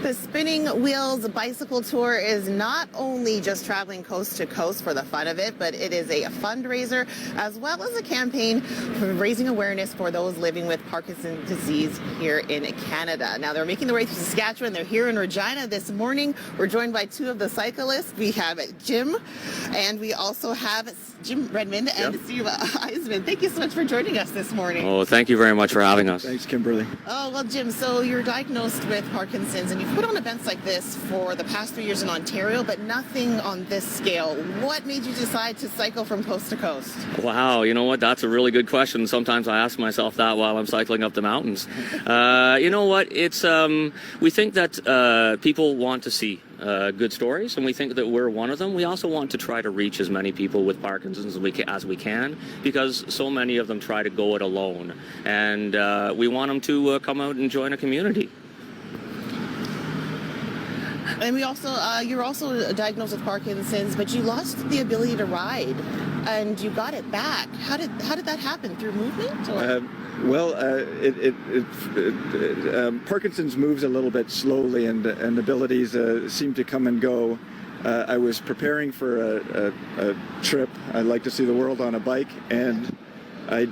The Spinning Wheels Bicycle Tour is not only just traveling coast to coast for the fun of it, but it is a fundraiser as well as a campaign for raising awareness for those living with Parkinson's disease here in Canada. Now, they're making their way through Saskatchewan. They're here in Regina this morning. We're joined by two of the cyclists. We have Jim, and we also have Jim Redmond and Steve Eisman. Thank you so much for joining us this morning. Oh, thank you very much for having us. Thanks, Kimberly. Oh, well, Jim, so you're diagnosed with Parkinson's, and you've put on events like this for the past 3 years in Ontario, but nothing on this scale. What made you decide to cycle from coast to coast? Wow, you know what? That's a really good question. Sometimes I ask myself that while I'm cycling up the mountains. You know what? It's we think that people want to see good stories, and we think that we're one of them. We also want to try to reach as many people with Parkinson's as we can, because so many of them try to go it alone, and we want them to come out and join a community. And we also, you're also diagnosed with Parkinson's, but you lost the ability to ride, and you got it back. How did that happen? Through movement? Or? Parkinson's moves a little bit slowly, and abilities seem to come and go. I was preparing for a trip. I like to see the world on a bike, and I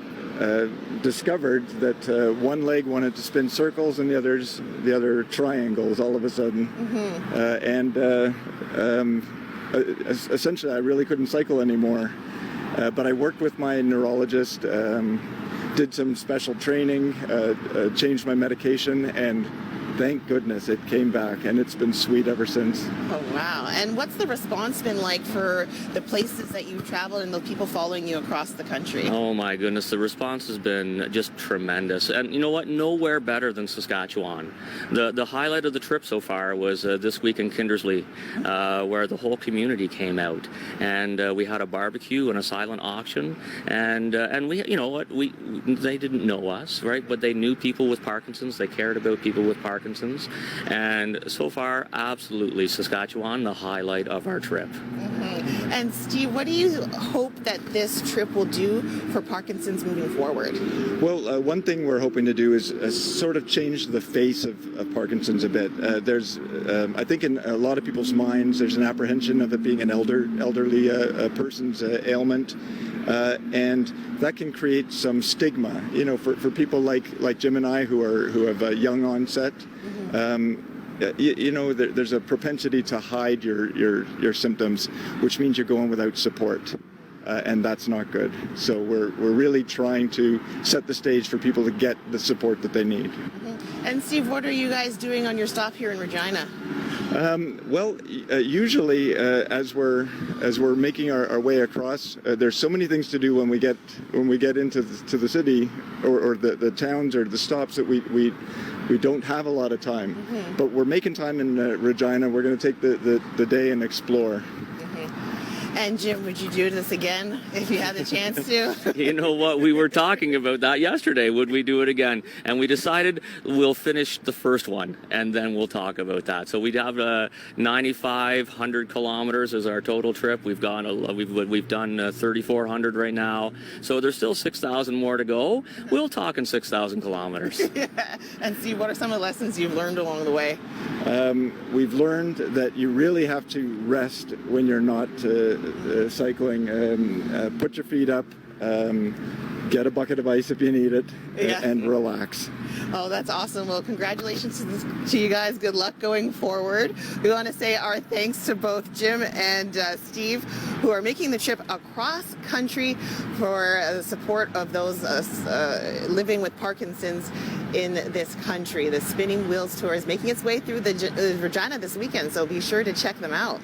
discovered that one leg wanted to spin circles and the other triangles all of a sudden. Essentially I really couldn't cycle anymore. But I worked with my neurologist, did some special training, changed my medication, and thank goodness it came back, and it's been sweet ever since. Oh, wow. And what's the response been like for the places that you've traveled and the people following you across the country? Oh my goodness, the response has been just tremendous. And you know what? Nowhere better than Saskatchewan. The highlight of the trip so far was this week in Kindersley, where the whole community came out, and we had a barbecue and a silent auction, and we, you know what, they didn't know us, right? But they knew people with Parkinson's. They cared about people with Parkinson's. And so far, absolutely, Saskatchewan, the highlight of our trip. And Steve, what do you hope that this trip will do for Parkinson's moving forward? Well, one thing we're hoping to do is sort of change the face of Parkinson's a bit. There's, I think in a lot of people's minds, there's an apprehension of it being an elderly person's ailment. And that can create some stigma, you know, for people like Jim and I who have a young onset. You know, there's a propensity to hide your symptoms, which means you're going without support, and that's not good. So we're really trying to set the stage for people to get the support that they need. And Steve, what are you guys doing on your stop here in Regina? Usually as we're making our way across, there's so many things to do when we get into the city or the towns or the stops that we don't have a lot of time. But we're making time in Regina. We're going to take the day and explore. And Jim, would you do this again if you had the chance to? You know what? We were talking about that yesterday. Would we do it again? And we decided we'll finish the first one, and then we'll talk about that. So we'd have 9,500 kilometers as our total trip. We've done 3,400 right now. So there's still 6,000 more to go. We'll talk in 6,000 kilometers. Yeah. And Steve, what are some of the lessons you've learned along the way? We've learned that you really have to rest when you're not cycling. Put your feet up, get a bucket of ice if you need it, and relax. Oh, that's awesome. Well, congratulations to you guys. Good luck going forward. We want to say our thanks to both Jim and Steve, who are making the trip across country for the support of those living with Parkinson's in this country. The Spinning Wheels Tour is making its way through the Regina this weekend, so be sure to check them out.